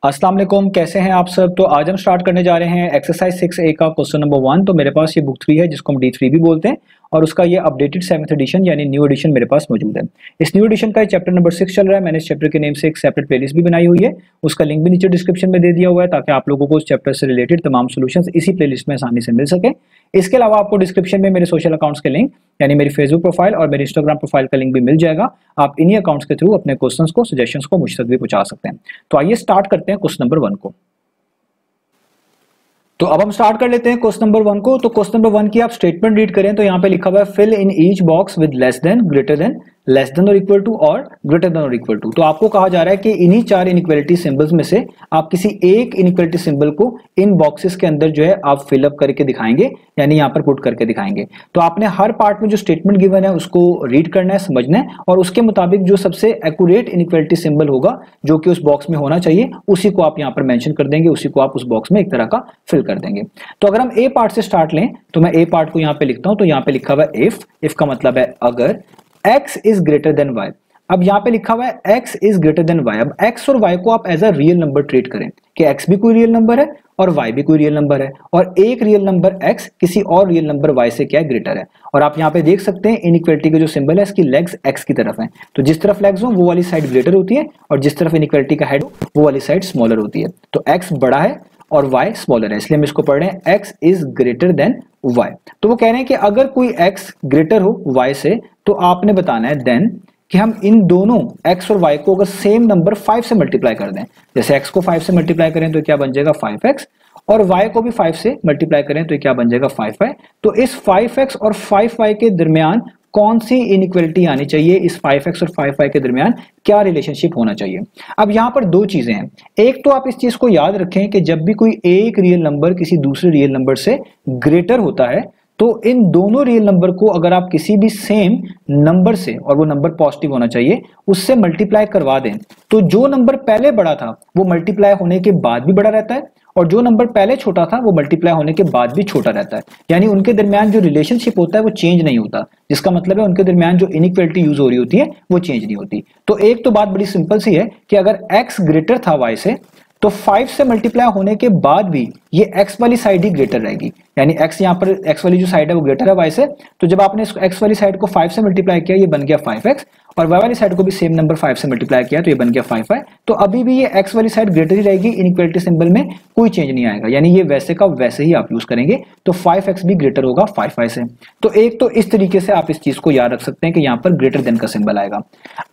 अस्सलाम वालेकुम, कैसे हैं आप सब। तो आज हम स्टार्ट करने जा रहे हैं एक्सरसाइज 6A का क्वेश्चन नंबर 1। तो मेरे पास ये बुक 3 है जिसको हम D3 भी बोलते हैं और उसका ये अपडेटेड 7th एडिशन यानी न्यू एडिशन मेरे पास मौजूद है। इस न्यू एडिशन का चैप्टर नंबर 6 चल रहा है। मैंने इस चैप्टर के नेम से एक सेपरेट प्लेलिस्ट भी बनाई हुई है, उसका लिंक भी नीचे डिस्क्रिप्शन में दे दिया हुआ है ताकि आप लोगों को उस चैप्टर से रिलेटेड तमाम सॉल्यूशंस इसी प्लेलिस्ट में आसानी से मिल सके। इसके अलावा आपको डिस्क्रिप्शन में मेरे सोशल अकाउंट्स के लिंक यानी मेरी फेसबुक प्रोफाइल और मेरी इंस्टाग्राम प्रोफाइल का लिंक भी मिल जाएगा। आप इन्हीं अकाउंट्स के थ्रू अपने क्वेश्चंस को, सजेशंस को मुझ तक भी पहुंचा सकते हैं। तो आइए स्टार्ट करते हैं क्वेश्चन नंबर 1 को। तो अब हम स्टार्ट कर लेते हैं क्वेश्चन नंबर 1 को। तो क्वेश्चन नंबर 1 की आप स्टेटमेंट रीड करें तो यहाँ पे लिखा हुआ है fill in each box with less than, greater than, less than और इक्वल टू और ग्रेटर देन और इक्वल टू। तो आपको कहा जा रहा है कि इन्हीं 4 इनइक्वालिटी सिंबल्स में से आप किसी एक इनइक्वालिटी सिंबल को इन बॉक्सेस के अंदर जो है आप फिलअप करके दिखाएंगे, यानी यहाँ पर पुट करके दिखाएंगे। तो आपने हर पार्ट में जो स्टेटमेंट गिवन है उसको रीड करना है, समझना है और उसके मुताबिक जो सबसे एक्यूरेट इनइक्वालिटी सिंबल होगा जो कि उस बॉक्स में होना चाहिए उसी को आप यहाँ पर मेंशन कर देंगे, उसी को आप उस बॉक्स में एक तरह का फिल कर देंगे। तो अगर हम ए पार्ट से स्टार्ट लें तो मैं ए पार्ट को यहाँ पे लिखता हूं। तो यहाँ पे लिखा हुआ है इफ का मतलब है अगर x is greater than y। अब यहाँ पे लिखा हुआ है x is greater than y। अब x और y को आप as a real number treat करें कि x भी कोई रियल नंबर है और y भी कोई रियल नंबर है और एक रियल नंबर x किसी और रियल नंबर y से क्या है, ग्रेटर है। और आप यहाँ पे देख सकते हैं इनइक्वालिटी का जो सिंबल है इसकी लेग्स x की तरफ है। तो जिस तरफ लेग्स हो वो वाली साइड ग्रेटर होती है और जिस तरफ इनइक्वालिटी का हेड हो वो वाली साइड स्मॉलर होती है। तो x बड़ा है और y स्मॉलर है, इसलिए हम इसको पढ़ रहे हैं x is greater than y। तो वो कह रहे हैं कि अगर कोई x ग्रेटर हो y से तो आपने बताना है देन कि हम इन दोनों x और y को अगर सेम नंबर 5 से मल्टीप्लाई कर दें। जैसे x को 5 से मल्टीप्लाई करें तो क्या बन जाएगा 5x और y को भी 5 से मल्टीप्लाई करें तो क्या बन जाएगा 5y। तो इस 5x और 5y के दरमियान कौन सी इनइक्वालिटी आनी चाहिए, इस 5x और 5y के दरमियान क्या रिलेशनशिप होना चाहिए। अब यहां पर दो चीजें हैं। एक तो आप इस चीज को याद रखें कि जब भी कोई एक रियल नंबर किसी दूसरे रियल नंबर से ग्रेटर होता है तो इन दोनों रियल नंबर को अगर आप किसी भी सेम नंबर से, और वो नंबर पॉजिटिव होना चाहिए, उससे मल्टीप्लाई करवा दें तो जो नंबर पहले बड़ा था वो मल्टीप्लाई होने के बाद भी बड़ा रहता है और जो नंबर पहले छोटा था वो मल्टीप्लाई होने के बाद भी छोटा रहता है। यानी उनके दरमियान जो रिलेशनशिप होता है वो चेंज नहीं होता, जिसका मतलब है उनके दरमियान जो इनइक्वालिटी यूज हो रही होती है वो चेंज नहीं होती। तो एक तो बात बड़ी सिंपल सी है कि अगर x ग्रेटर था y से तो 5 से मल्टीप्लाई होने के बाद भी ये x वाली साइड ही ग्रेटर रहेगी, यानी x यहाँ पर x वाली जो साइड है वो ग्रेटर है y से। तो जब आपने इस x वाली साइड को 5 से मल्टीप्लाई किया ये बन गया 5x और y वाली साइड को भी सेम नंबर 5 से मल्टीप्लाई किया तो ये बन गया 5y। तो अभी भी ये x वाली साइड ग्रेटर ही रहेगी, इनइक्वालिटी सिंबल में कोई चेंज नहीं आएगा, यानी ये वैसे का वैसे ही आप यूज करेंगे। तो 5x भी ग्रेटर होगा 5y से। तो एक तो इस तरीके से आप इस चीज को याद रख सकते हैं कि यहाँ पर ग्रेटर देन का सिंबल आएगा।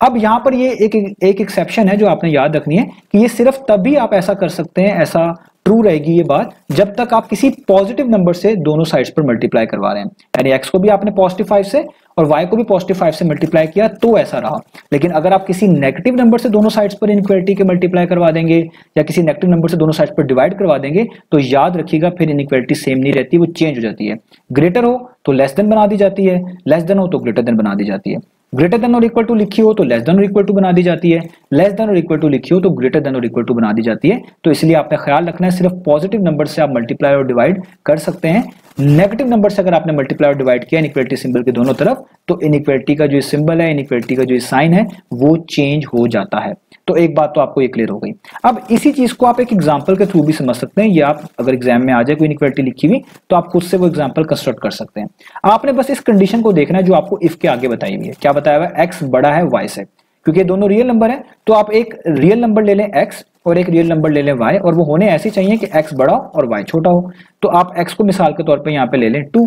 अब यहाँ पर ये एक एक्सेप्शन है जो आपने याद रखनी है कि ये सिर्फ तभी आप ऐसा कर सकते हैं, ऐसा ट्रू रहेगी ये बात, जब तक आप किसी पॉजिटिव नंबर से दोनों साइड्स पर मल्टीप्लाई करवा रहे हैं। यानी x को भी आपने पॉजिटिव 5 से और y को भी पॉजिटिव 5 से मल्टीप्लाई किया तो ऐसा रहा। लेकिन अगर आप किसी नेगेटिव नंबर से दोनों साइड्स पर इनइक्वालिटी के मल्टीप्लाई करवा देंगे या किसी नेगेटिव नंबर से दोनों साइड्स पर डिवाइड करवा देंगे तो याद रखिएगा फिर इनइक्वालिटी सेम नहीं रहती, वो चेंज हो जाती है। ग्रेटर हो तो लेस देन बना दी जाती है, लेस देन हो तो ग्रेटर देन बना दी जाती है, ग्रेटर देन और इक्वल टू लिखी हो तो लेस देन और इक्वल टू बना दी जाती है, लेस देन और इक्वल टू लिखी हो तो ग्रेटर देन और इक्वल टू बना दी जाती है। तो इसलिए आपने ख्याल रखना है सिर्फ पॉजिटिव नंबर से आप मल्टीप्लाई और डिवाइड कर सकते हैं। नेगेटिव नंबर से अगर आपने मल्टीप्लाई और डिवाइड किया इनइक्वालिटी सिंबल के दोनों तरफ तो इनइक्वालिटी का जो सिंबल है, इनइक्वालिटी का जो साइन है वो चेंज हो जाता है। तो एक बात तो आपको ये क्लियर हो गई। अब इसी चीज को आप एक एग्जांपल के थ्रू भी समझ सकते हैं। ये आप अगर एग्जाम में आ जाए कोई इनइक्वालिटी लिखी हुई तो आप खुद से वो एग्जांपल कंस्ट्रक्ट कर सकते हैं। आपने बस इस कंडीशन को देखना है जो आपको इफ के आगे बताई हुई है। क्या बताया हुआ है, x बड़ा है y से, क्योंकि दोनों रियल नंबर है तो आप एक रियल नंबर ले लें x और एक रियल नंबर ले लें y और वो होने ऐसे चाहिए कि x बड़ा और y छोटा हो। तो आप x को मिसाल के तौर पर यहाँ पे ले लें 2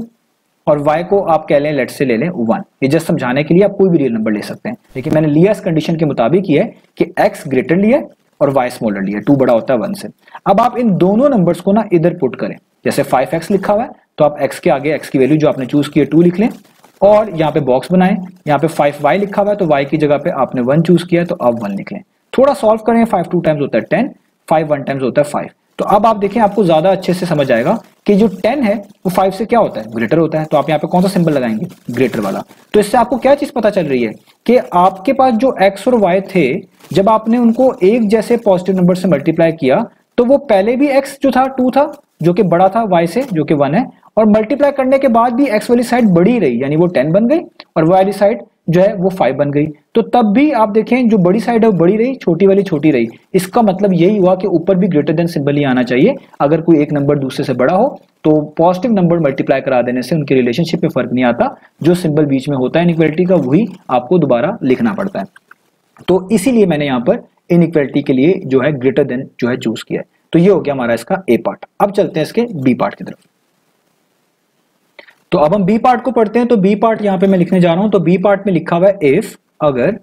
और y को आप कह लें लेट से ले लें 1। ये जस्ट समझाने के लिए आप कोई भी रियल नंबर ले सकते हैं, लेकिन मैंने लिया इस कंडीशन के मुताबिक ही है कि x ग्रेटर लिया और y स्मॉलर लिया, 2 बड़ा होता है 1 से। अब आप इन दोनों नंबर्स को ना इधर पुट करें। जैसे 5x लिखा हुआ है तो आप x के आगे x की वैल्यू जो आपने चूज की है 2 लिख लें और यहाँ पे बॉक्स बनाएं। यहाँ पे 5y लिखा हुआ है तो y की जगह पे आपने 1 चूज किया है तो आप 1 लिख लें। थोड़ा सॉल्व करें, 5 2 टाइम्स होता है 10, 5 1 टाइम्स होता है 5। तो अब आप देखें आपको ज्यादा अच्छे से समझ आएगा कि जो 10 है वो 5 से क्या होता है, ग्रेटर होता है। तो आप यहाँ पे कौन सा सिंबल लगाएंगे, ग्रेटर वाला। तो इससे आपको क्या चीज पता चल रही है कि आपके पास जो x और y थे जब आपने उनको एक जैसे पॉजिटिव नंबर से मल्टीप्लाई किया तो वो पहले भी x जो था 2 था जो कि बड़ा था y से जो कि 1 है और मल्टीप्लाई करने के बाद भी x वाली साइड बड़ी रही, यानी वो 10 बन गई और y वाली साइड जो है वो 5 बन गई। तो तब भी आप देखें जो बड़ी साइड है वो बड़ी रही, छोटी वाली छोटी रही। इसका मतलब यही हुआ कि ऊपर भी ग्रेटर देन सिंबल ही आना चाहिए। अगर कोई एक नंबर दूसरे से बड़ा हो तो पॉजिटिव नंबर मल्टीप्लाई करा देने से उनके रिलेशनशिप में फर्क नहीं आता, जो सिंबल बीच में होता है इनइक्वालिटी का वही आपको दोबारा लिखना पड़ता है। तो इसीलिए मैंने यहाँ पर इनइक्वालिटी के लिए जो है ग्रेटर देन जो है चूज किया है। तो ये हो गया हमारा इसका ए पार्ट। अब चलते हैं इसके बी पार्ट की तरफ। तो अब हम बी पार्ट को पढ़ते हैं। तो बी पार्ट यहां पे मैं लिखने जा रहा हूं। तो बी पार्ट में लिखा हुआ है इफ अगर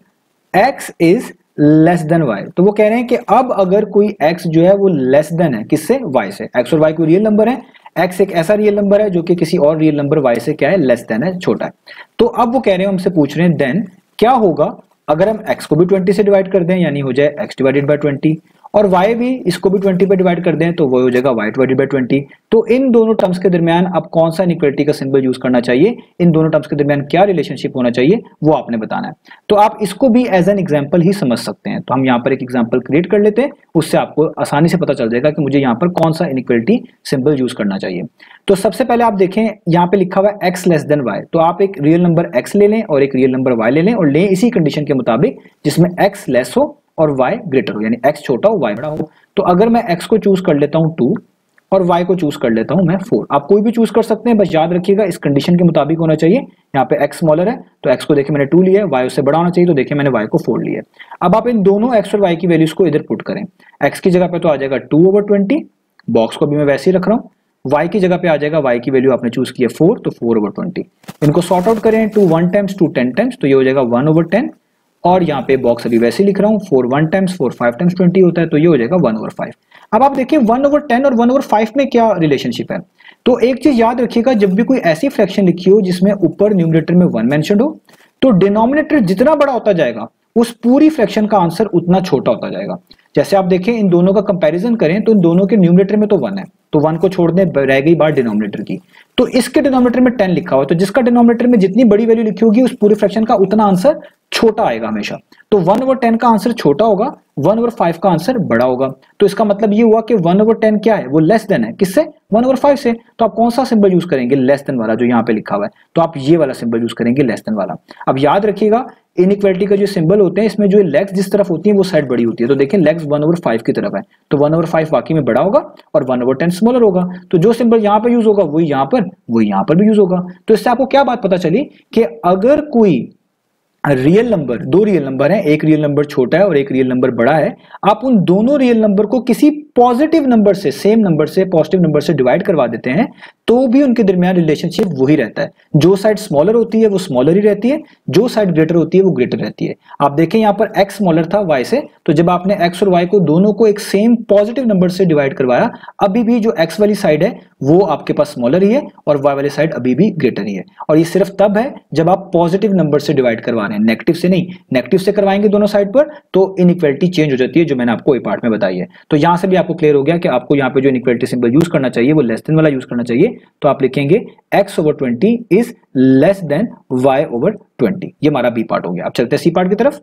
x is less than y। तो वो कह रहे हैं कि अब अगर कोई x जो है वो लेस देन है किससे, y से। x और y कोई रियल नंबर है, x एक ऐसा रियल नंबर है जो कि किसी और रियल नंबर y से क्या है, लेस देन है, छोटा है। तो अब वो कह रहे हैं, हमसे पूछ रहे हैं देन क्या होगा अगर हम x को भी 20 से डिवाइड कर दें, यानी हो जाए x डिवाइडेड बाय 20, और y भी इसको भी 20 पे डिवाइड कर दें तो वो हो जाएगा y डिवाइडेड बाय 20। तो इन दोनों टर्म्स के दरमियान अब कौन सा इनइक्वालिटी का सिंबल यूज करना चाहिए, इन दोनों टर्म्स के दरमियान क्या रिलेशनशिप होना चाहिए वो आपने बताना है। तो आप इसको भी एज एन एग्जांपल ही समझ सकते हैं। तो हम यहाँ पर एक एग्जांपल क्रिएट कर लेते हैं, उससे आपको आसानी से पता चल जाएगा कि मुझे यहाँ पर कौन सा इनइक्वालिटी सिंबल यूज करना चाहिए। तो सबसे पहले आप देखें यहाँ पे लिखा हुआ है x लेस देन y। तो आप एक रियल नंबर x ले लें और एक रियल नंबर y ले लें, और लें इसी कंडीशन के मुताबिक जिसमें x लेस हो और y ग्रेटर हो, यानी x छोटा हो y बड़ा हो। तो अगर मैं x को चूज कर लेता हूं 2 और y को चूज कर लेता हूं मैं 4, आप कोई भी चूज कर सकते हैं, बस याद रखिएगा इस कंडीशन के मुताबिक होना चाहिए। यहाँ पे x स्मॉलर है तो x को देखिए मैंने 2 लिया है, y उससे बड़ा होना चाहिए तो देखिए मैंने y को 4 लिया है। अब आप इन दोनों x और y की वैल्यूज को इधर पुट करें। x की जगह पे तो आ जाएगा 2/20, बॉक्स को भी मैं वैसे ही रख रहा हूँ। y की जगह पे आ जाएगा, y की वैल्यू आपने चूज की है 4 तो 4/20। इनको सॉर्ट आउट करें, 2 1 टाइम्स 2 10 टाइम्स, तो ये हो जाएगा 1/10। और यहाँ पे बॉक्स अभी वैसे लिख रहा हूँ, 4 1 टाइम्स 4 5 टाइम्स 20 होता है तो ये हो जाएगा 1/5। अब आप देखिए 1/10 और 1/5 में क्या रिलेशनशिप है। तो एक चीज याद रखिएगा, जब भी कोई ऐसी फ्रैक्शन लिखी हो जिसमें ऊपर न्यूमरेटर में 1 मेंशन्ड हो, तो डिनोमिनेटर जितना बड़ा होता जाएगा उस पूरी फ्रैक्शन का आंसर उतना छोटा होता जाएगा। जैसे आप देखें इन दोनों का कंपैरिजन करें तो इन दोनों के न्यूमरेटर में तो 1 है, तो 1 को छोड़ दें, रह गई बात डिनोमिनेटर की। तो इसके डिनोमिनेटर में 10 लिखा हुआ है, तो जिसका डिनोमिनेटर में जितनी बड़ी वैल्यू लिखी होगी उस पूरे फ्रैक्शन का उतना आंसर छोटा आएगा हमेशा। तो 1/10 का आंसर छोटा होगा, 1/5 का आंसर बड़ा होगा। तो इसका मतलब ये हुआ कि 1/10 क्या है, वो लेस देन है किससे, 1/5 से। तो आप कौन सा सिंबल यूज करेंगे, लेस देन वाला जो यहाँ पे लिखा हुआ है। तो आप ये वाला सिंबल यूज करेंगे, लेस देन वाला। अब याद रखिएगा इनइक्वालिटी का जो सिंबल होते हैं इसमें जो लेग्स जिस तरफ होती है वो साइड बड़ी होती है। तो देखें लेग्स 1/5 की तरफ है, तो 1/5 वाकई में बड़ा होगा और 1/10 स्मॉलर होगा। तो जो सिंबल यहाँ पे यूज होगा वही यहाँ पर भी यूज होगा। तो इससे आपको क्या बात पता चली कि अगर कोई रियल नंबर, दो रियल नंबर हैं, एक रियल नंबर छोटा है और एक रियल नंबर बड़ा है, आप उन दोनों रियल नंबर को किसी पॉजिटिव नंबर से, सेम नंबर से, पॉजिटिव नंबर से डिवाइड करवा देते हैं तो भी उनके दरमियान रिलेशनशिप वही रहता है। जो साइड स्मॉलर होती है वो स्मॉलर ही रहती है, जो साइड ग्रेटर होती है वो ग्रेटर रहती है। आप देखें यहाँ पर x स्मॉलर था y से, तो जब आपने x और y को दोनों को एक सेम पॉजिटिव नंबर से डिवाइड करवाया, अभी भी जो x वाली साइड है वो आपके पास स्मॉलर ही है और y वाली साइड अभी भी ग्रेटर ही है। और ये सिर्फ तब है जब आप पॉजिटिव नंबर से डिवाइड करवा रहे हैं, नेगेटिव से नहीं। नेगेटिव से करवाएंगे दोनों साइड पर तो इनइक्वालिटी चेंज हो जाती है, जो मैंने आपको ए पार्ट में बताई है। तो यहां से भी आपको क्लियर हो गया कि आपको यहाँ पे जो इनइक्वालिटी सिंबल यूज करना चाहिए वो लेस देन वाला यूज करना चाहिए। तो आप लिखेंगे x/20 is less than y/20। ये हमारा बी पार्ट हो गया। अब चलते हैं सी पार्ट की तरफ।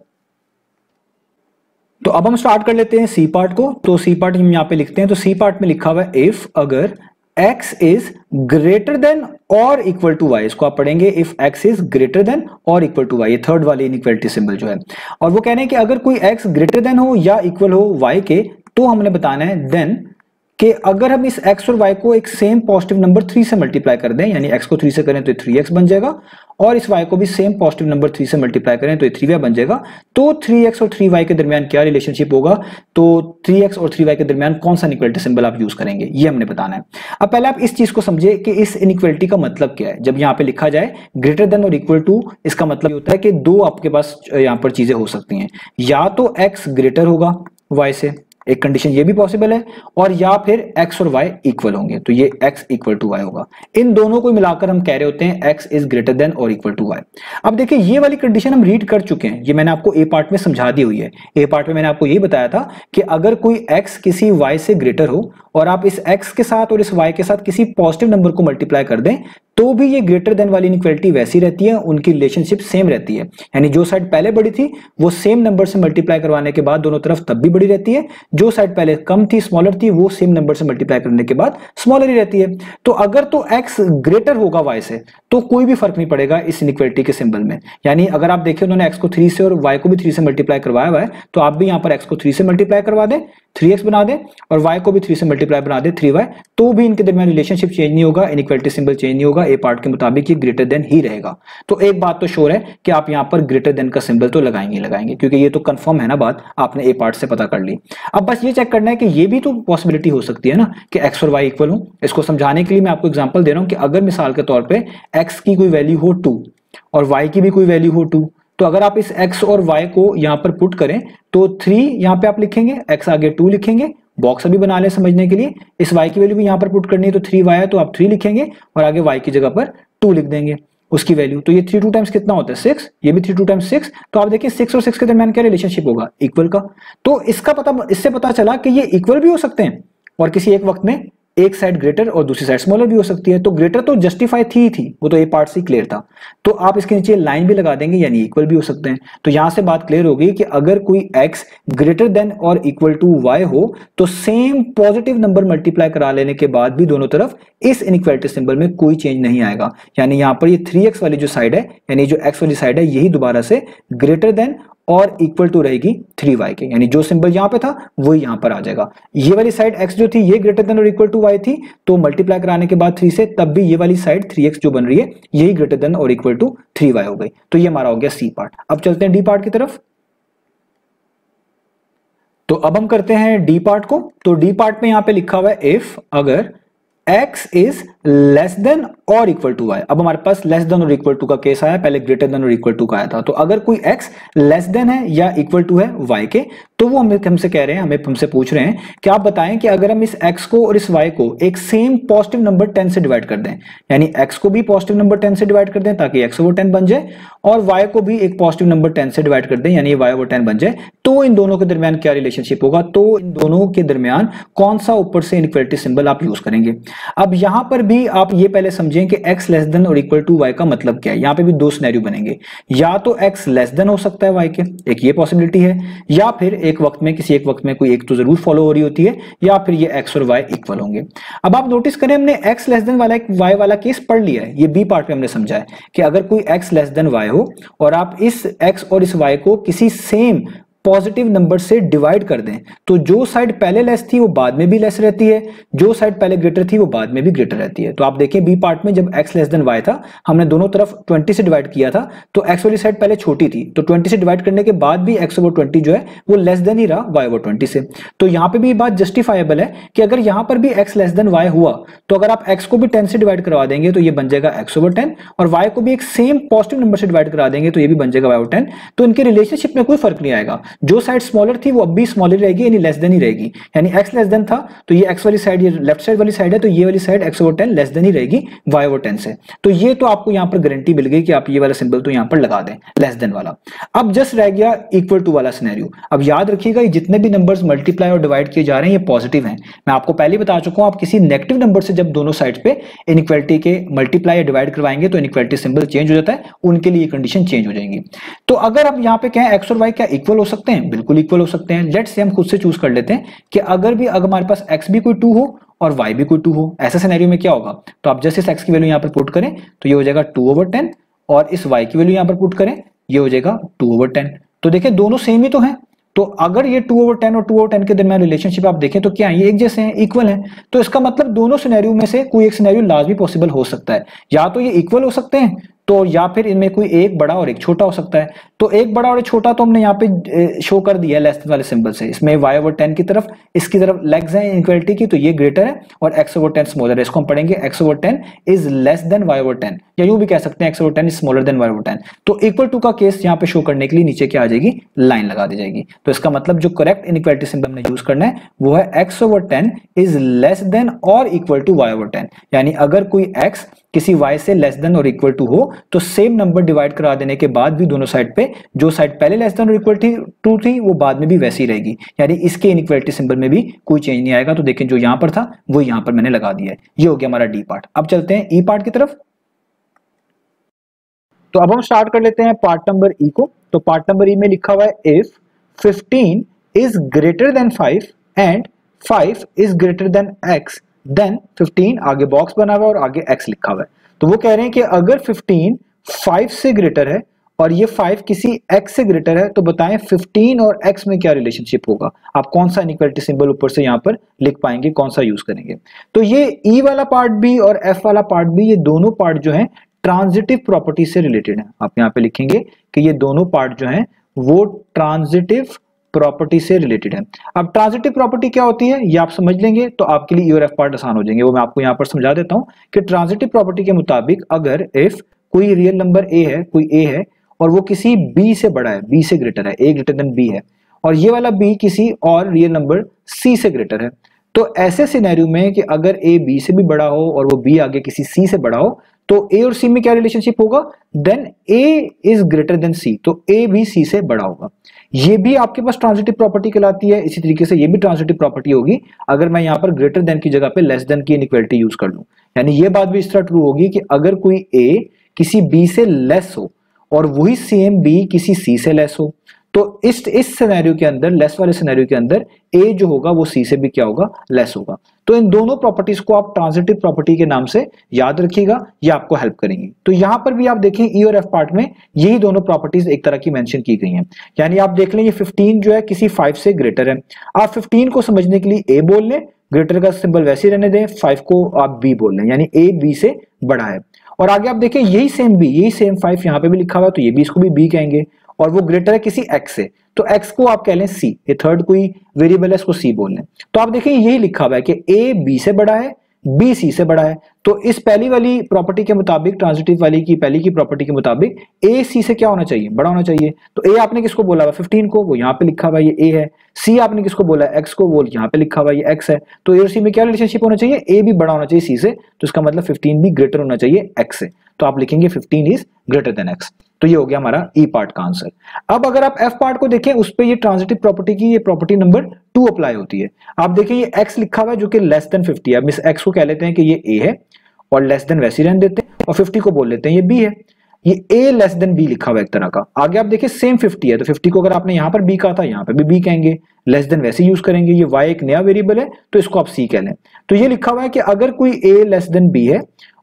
तो अब हम स्टार्ट कर लेते हैं सी पार्ट को। तो सी पार्ट हम यहाँ पे लिखते हैं। तो सी पार्ट में लिखा हुआ है इफ अगर x इज ग्रेटर देन और इक्वल टू y। इसको आप पढ़ेंगे if x is greater than और इक्वल टू y, ये थर्ड वाली इनइक्वालिटी सिंबल जो है। और वो कह रहे हैं कि अगर कोई x ग्रेटर देन हो या इक्वल हो y के, तो हमने बताना है देन कि अगर हम इस x और y को एक सेम पॉजिटिव नंबर 3 से मल्टीप्लाई कर दें, यानी x को 3 से करें तो 3x बन जाएगा, और इस y को भी सेम पॉजिटिव नंबर 3 से मल्टीप्लाई करें तो 3y बन जाएगा। तो 3x और 3y के दरमियान क्या रिलेशनशिप होगा, तो 3x और 3y के दरमियान कौन सा इनइक्वालिटी सिंबल आप यूज करेंगे, ये हमने बताना है। अब पहले आप इस चीज को समझिए कि इस इनइक्वालिटी का मतलब क्या है। जब यहाँ पे लिखा जाए ग्रेटर देन और इक्वल टू, इसका मतलब होता है कि दो आपके पास यहाँ पर चीजें हो सकती हैं, या तो x ग्रेटर होगा y से, एक कंडीशन ये भी पॉसिबल है, और या फिर x और y इक्वल होंगे, तो ये x इक्वल टू y होगा। इन दोनों को मिलाकर हम कह रहे होते हैं x इज ग्रेटर देन और इक्वल टू y। अब देखिए ये वाली कंडीशन हम रीड कर चुके हैं, ये मैंने आपको ए पार्ट में समझा दी हुई है। ए पार्ट में मैंने आपको यही बताया था कि अगर कोई x किसी y से ग्रेटर हो और आप इस x के साथ और इस y के साथ किसी पॉजिटिव नंबर को मल्टीप्लाई कर दें, तो भी ये ग्रेटर देन वाली इनइक्वालिटी वैसी रहती है, उनकी रिलेशनशिप सेम रहती है। यानी जो साइड पहले बड़ी थी वो सेम नंबर से मल्टीप्लाई करवाने के बाद दोनों तरफ तब भी बड़ी रहती है, जो साइड पहले कम थी, स्मॉलर थी, वो सेम नंबर से मल्टीप्लाई करने के बाद स्मॉलर ही रहती है। तो अगर तो x ग्रेटर होगा y से तो कोई भी फर्क नहीं पड़ेगा इस इनइक्वालिटी के सिंबल में। यानी अगर आप देखें उन्होंने x को 3 से और y को भी 3 से मल्टीप्लाई करवाया हुआ है, तो आप भी यहां पर x को 3 से मल्टीप्लाई करवा दें, 3x बना दें, और y को भी 3 से मल्टीप्लाई बना दें 3y, तो भी इनके दरमियान रिलेशनशिप चेंज नहीं होगा, इनइक्वालिटी सिंबल चेंज नहीं होगा, ए पार्ट के मुताबिक ये ग्रेटर देन ही रहेगा। तो एक बात तो श्योर है कि आप यहां पर ग्रेटर देन का सिंबल तो लगाएंगे, क्योंकि ये तो कंफर्म है ना बात, आपने ए पार्ट से पता कर ली। अब बस ये चेक करना है कि ये भी तो पॉसिबिलिटी हो सकती है ना कि x और y इक्वल हो। इसको समझाने के लिए मैं आपको एग्जांपल दे रहा हूं कि अगर मिसाल के तौर पे x की कोई वैल्यू हो 2 और y की भी कोई वैल्यू हो 2, तो अगर आप इस x और y को यहां पर पुट करें तो 3 यहां पे आप लिखेंगे, x आगे 2 लिखेंगे, बॉक्स अभी बना ले समझने के लिए। इस y की वैल्यू भी यहां पर पुट करनी है तो 3y है तो आप 3 लिखेंगे और आगे y की जगह पर 2 लिख देंगे उसकी वैल्यू। तो ये 3 2 टाइम्स कितना होता है 6, ये भी 3 2 टाइम्स 6। तो आप देखिए 6 और 6 के दरमियान क्या रिलेशनशिप होगा, इक्वल का। तो इससे पता चला कि ये इक्वल भी हो सकते हैं और किसी एक वक्त में एक साइड ग्रेटर और दूसरी साइड स्मॉलर भी हो सकती है। तो ग्रेटर तो जस्टिफाई थी ही वो तो ये पार्ट से क्लियर था। तो आप इसके नीचे लाइन भी लगा देंगे, यानी इक्वल भी हो सकते हैं। तो यहां से बात क्लियर होगी कि अगर कोई x ग्रेटर देन और इक्वल टू y हो तो सेम पॉजिटिव नंबर मल्टीप्लाई करा लेने के बाद भी दोनों तरफ इस इनइक्वालिटी सिंबल में कोई चेंज नहीं आएगा। यानी यहां पर ये 3x वाली जो साइड है, यानी जो x वाली साइड है, यही दोबारा से ग्रेटर देन और इक्वल टू रहेगी 3y के, यानी जो सिंबल यहां पे था वो यहां पर आ जाएगा। ये वाली साइड x जो थी ये ग्रेटर देन और इक्वल टू y थी, तो मल्टीप्लाई कराने के बाद 3 से, तब भी ये वाली साइड 3x जो बन रही है यही ग्रेटर देन और इक्वल टू 3y हो गई। तो ये हमारा हो गया सी पार्ट। अब चलते हैं डी पार्ट की तरफ। तो अब हम करते हैं डी पार्ट को। तो डी पार्ट में यहां पे लिखा हुआ है इफ अगर x इज लेस देन और इक्वल टू y। अब हमारे पास लेस देन और इक्वल टू का केस आया, पहले ग्रेटर देन और इक्वल टू का आया था। तो अगर कोई x लेस देन है या इक्वल टू है y के, तो वो हमसे कह रहे हैं, हमसे पूछ रहे हैं कि आप बताएं कि अगर हम इस x को और इस y को एक सेम पॉजिटिव नंबर 10 से डिवाइड कर दें, यानी x को भी पॉजिटिव नंबर 10 से डिवाइड कर दें ताकि x ओवर 10 बन जाए, और y को भी एक पॉजिटिव नंबर 10 से डिवाइड कर दें यानी y ओवर 10 बन जाए, तो इन दोनों के दरमियान क्या रिलेशनशिप होगा, तो इन दोनों के दरमियान कौन सा ऊपर से इनइक्वालिटी सिंबल आप यूज करेंगे। अब यहां पर भी आप ये पहले समझें कि x लेस देन और इक्वल टू y का मतलब क्या है। यहां पे भी दो सिनेरियो बनेंगे, या तो x लेस देन हो सकता है y के, एक ये पॉसिबिलिटी है, या फिर किसी एक वक्त में कोई एक तो जरूर फॉलो हो रही होती है, या फिर ये x और y इक्वल होंगे। अब आप नोटिस करें हमने x लेस देन वाला y वाला केस पढ़ लिया है, ये बी पार्ट में हमने समझा है कि अगर कोई x लेस देन y हो और आप इस x और इस y को किसी सेम पॉजिटिव नंबर से डिवाइड कर दें, तो जो साइड पहले लेस थी वो बाद में भी लेस रहती है, जो साइड पहले ग्रेटर थी वो बाद में भी ग्रेटर रहती है। तो आप देखें बी पार्ट में जब x लेस देन y था, हमने दोनों तरफ 20 से डिवाइड किया था, तो x वाली साइड पहले छोटी थी, तो 20 से डिवाइड करने के बाद भी x ओवर 20 जो है वो लेस देन ही रहा y ओवर 20 से। तो यहां पे भी ये बात जस्टिफाइबल है कि अगर यहां पर भी x लेस देन y हुआ, तो अगर आप x को भी 10 से डिवाइड करवा देंगे तो ये बन जाएगा x ओवर 10, और y को भी एक सेम पॉजिटिव नंबर से डिवाइड करा देंगे तो ये भी बन जाएगा y ओवर 10। तो इनके रिलेशनशिप में कोई फर्क नहीं आएगा, जो साइड स्मॉलर थी वो अब भी स्मॉलर रहेगी, यानी लेस देन ही रहेगी। यानी x लेस देन था तो ये x वाली साइड, ये लेफ्ट साइड वाली साइड है, तो ये वाली side x over 10 less than ही रहेगी y ओवर 10 से। तो ये तो आपको यहां पर गारंटी मिल गई कि आप ये वाला सिंबल तो यहां पर लगा दें, लेस देन वाला। अब जस्ट रह गया इक्वल टू वाला सिनेरियो। अब याद रखिएगा ये जितने भी नंबर्स मल्टीप्लाई और डिवाइड किए जा रहे हैं ये पॉजिटिव हैं। मैं आपको पहले बता चुका हूं, आप किसी नेगेटिव नंबर से जब दोनों साइड पे इनइक्वालिटी के मल्टीप्लाई या डिवाइड करवाएंगे तो इनइक्वालिटी सिंबल चेंज हो जाता है, उनके लिए कंडीशन चेंज हो जाएंगी। तो अगर आप यहां पे कहें x और y क्या इक्वल हो सकते हैं, बिल्कुल इक्वल हो सकते हैं। लेट्स से हम खुद से चूज कर लेते हैं कि अगर हमारे पास x भी कोई 2 हो और y भी कोई 2 हो, ऐसा सिनेरियो में क्या होगा। तो आप जैसे इस x की वैल्यू यहां पर पुट करें तो ये हो जाएगा 2 ओवर 10, और इस y की वैल्यू यहां पर पुट करें ये हो जाएगा 2 ओवर 10। तो देखिए दोनों सेम ही तो हैं। तो अगर ये 2 ओवर 10 और 2 ओवर 10 के दरमियान रिलेशनशिप आप देखें तो क्या है, ये एक जैसे हैं, इक्वल हैं। तो इसका मतलब दोनों सिनेरियो में से कोई एक सिनेरियो लाजमी पॉसिबल हो सकता है, या तो ये इक्वल हो सकते हैं, तो या फिर इनमें कोई एक बड़ा और एक छोटा हो सकता है। तो एक बड़ा और एक छोटा तो हमने यहाँ पे शो कर दिया है लेस देन वाले सिंबल से। इसमें y ओवर 10 की तरफ, इसकी तरफ लेग्स हैं इनइक्वालिटी की, तो ये ग्रेटर है, और x ओवर 10 स्मॉलर है। इसको हम पढ़ेंगे x over 10 is less than y over 10, या यूं भी कह सकते हैं x over 10 is smaller than y over 10। तो इक्वल टू का केस यहाँ पे शो करने के लिए नीचे क्या आ जाएगी, लाइन लगा दी जाएगी। तो इसका मतलब जो करेक्ट इनइक्वालिटी सिंबल हमने यूज करना है वो है x over 10 is less than और इक्वल टू y ओवर 10। यानी अगर कोई x किसी y से लेस देन और इक्वल टू हो तो सेम नंबर डिवाइड करा देने के बाद भी दोनों साइड पे जो साइड पहले लेस देन और इक्वल टू थी वो बाद में भी वैसी रहेगी, यानी इसके इनइक्वालिटी सिंबल में भी कोई चेंज नहीं आएगा। तो देखें जो यहां पर था वो यहां पर मैंने लगा दिया है। ये हो गया हमारा डी पार्ट। अब चलते हैं ई पार्ट की तरफ। तो अब हम स्टार्ट कर लेते हैं पार्ट नंबर ई को। तो पार्ट नंबर ई में लिखा हुआ है if 15 is greater than 5 and 5 is greater than x then 15, आगे बॉक्स बना हुआ है और आगे x लिखा हुआ है। तो वो कह रहे हैं कि अगर 15 5 से ग्रेटर है और ये 5 किसी x से ग्रेटर है तो बताएं 15 और x में क्या रिलेशनशिप होगा। आप कौन सा इनइक्वालिटी सिंबल ऊपर से यहां पर लिख पाएंगे, कौन सा यूज करेंगे। तो ये ई वाला पार्ट भी और एफ वाला पार्ट भी, ये दोनों पार्ट जो है ट्रांजिटिव प्रॉपर्टी से रिलेटेड है। आप यहाँ पे लिखेंगे कि ये दोनों पार्ट जो है वो ट्रांजिटिव प्रॉपर्टी से रिलेटेड है। अब ट्रांजिटिव प्रॉपर्टी क्या होती है ये आप समझ लेंगे तो आपके लिए ई और एफ पार्ट आसान हो जाएंगे। वो मैं आपको यहाँ पर समझा देता हूँ कि ट्रांजिटिव प्रॉपर्टी के मुताबिक अगर इफ कोई रियल नंबर ए है, कोई ए है और वो किसी बी से बड़ा है, बी से ग्रेटर है, ए ग्रेटर देन बी है, और ये वाला बी किसी और रियल नंबर सी से ग्रेटर है, तो ऐसे सिनेरियो में कि अगर ए बी से भी बड़ा हो और वो बी आगे किसी सी से बड़ा हो तो ए और सी में क्या रिलेशनशिप होगा, then A is greater than C, तो ए भी सी से बड़ा होगा। ये भी आपके पास ट्रांजिटिव प्रॉपर्टी कहलाती है। इसी तरीके से ये भी ट्रांजिटिव प्रॉपर्टी होगी अगर मैं यहाँ पर ग्रेटर देन की जगह पे लेस देन की इनइक्वालिटी यूज कर लूं। यानी ये बात भी इस तरह ट्रू होगी कि अगर कोई ए किसी बी से लेस हो और वही सेम बी किसी सी से लेस हो, तो इस सिनेरियो के अंदर, लेस वाले सिनेरियो के अंदर ए जो होगा वो सी से भी क्या होगा, लेस होगा। तो इन दोनों प्रॉपर्टीज को आप ट्रांजिटिव प्रॉपर्टी के नाम से याद रखिएगा, ये आपको हेल्प करेंगी। तो यहां पर भी आप देखें ई और एफ पार्ट में यही दोनों प्रॉपर्टीज एक तरह की मेंशन की गई हैं। यानी आप देख लें ये 15 जो है किसी 5 से ग्रेटर है, आप 15 को समझने के लिए ए बोल लें, ग्रेटर का सिंबल वैसे ही रहने दें, 5 को आप बी बोल लें, यानी ए बी से बड़ा है। और आगे आप देखें यही सेम बी, यही सेम 5 यहां पे भी लिखा हुआ है, तो ये भी इसको भी बी कहेंगे और वो ग्रेटर है किसी x से, तो x को आप कह लें c, ये थर्ड कोई वेरिएबल है इसको c बोल लें। तो आप देखें यही लिखा हुआ है कि a b से बड़ा है, b c से बड़ा है, तो इस पहली वाली प्रॉपर्टी के मुताबिक, ट्रांजिटिव वाली की पहली की प्रॉपर्टी के मुताबिक a c से क्या होना चाहिए, बड़ा होना चाहिए। तो a आपने किसको बोला हुआ 15 को, वो यहाँ पे लिखा हुआ ये a है। c आपने किसको बोला x को, वो यहाँ पे लिखा हुआ ये x है। तो a और c में क्या रिलेशनशिप होना चाहिए, a भी बड़ा होना चाहिए c से, तो इसका मतलब 15 भी ग्रेटर होना चाहिए x से। तो आप लिखेंगे 15 इज ग्रेटर देन x। तो ये हो गया हमारा ई पार्ट का आंसर। अब अगर आप एफ पार्ट को देखें, उस पे ये ट्रांजिटिव प्रॉपर्टी की ये प्रॉपर्टी नंबर 2 अप्लाई होती है। आप देखिए ये x लिखा हुआ है जो कि लेस देन 50 है। अब इस x को कह लेते हैं कि ये a है और लेस देन वैसे ही रहने देते हैं, और 50 को बोल लेते हैं ये b है। ये a लेस देन b लिखा हुआ है एक तरह का। आगे आप देखिए सेम 50 है, तो 50 को अगर आपने यहाँ पर b कहा था, यहाँ पे भी b कहेंगे, लेस देन वैसे यूज करेंगे। ये y एक नया वेरिएबल है तो इसको आप c कह लें। तो ये लिखा हुआ है कि अगर कोई a लेस देन b है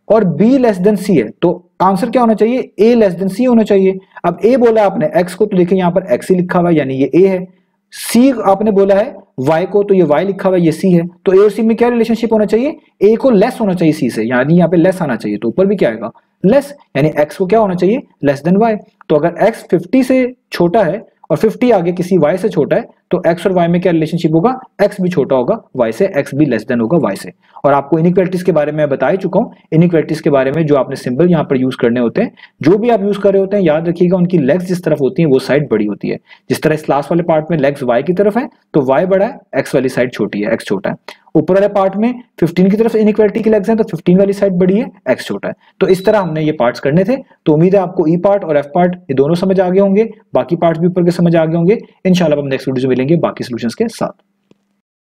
और b लेस देन c है, तो आंसर क्या होना चाहिए, a लेस देन c होना चाहिए। अब a बोला आपने x को, तो देखिए यहाँ पर x ही लिखा हुआ है, यानी ये a है। c आपने बोला है y को, तो ये y लिखा हुआ है, ये c है। तो a और c में क्या रिलेशनशिप होना चाहिए, a को लेस होना चाहिए c से, यानी यहाँ पे लेस आना चाहिए, तो ऊपर भी क्या आएगा, लेस, यानी x को क्या होना चाहिए, लेस देन y। तो अगर x 50 से छोटा है और 50 आगे किसी y से छोटा है, तो x और y में क्या रिलेशनशिप होगा, x भी छोटा होगा y से, x भी लेस देन होगा y से। और आपको इनइक्वालिटीज के बारे में बता ही चुका हूं। इनइक्वालिटीज के बारे में जो आपने सिंबल यहाँ पर यूज करने होते हैं, जो भी आप यूज कर रहे होते हैं, याद रखिएगा उनकी लेग्स जिस तरफ होती हैं वो साइड बड़ी होती है। जिस तरह इस लास्ट वाले पार्ट में लेग्स y की तरफ है तो y बड़ा है, x वाली साइड छोटी है, x छोटा है। ऊपर वाले पार्ट में 15 की तरफ इनइक्वालिटी की लेग्स हैं तो 15 वाली साइड बड़ी है, x छोटा है। तो इस तरह हमने ये पार्ट्स करने थे। तो उम्मीद है आपको ई पार्ट और एफ पार्ट ये दोनों समझ आ गए होंगे, बाकी पार्ट्स भी ऊपर के समझ आ गए होंगे। इंशाल्लाह हम नेक्स्ट वीडियो में मिलेंगे बाकी सॉल्यूशंस के साथ।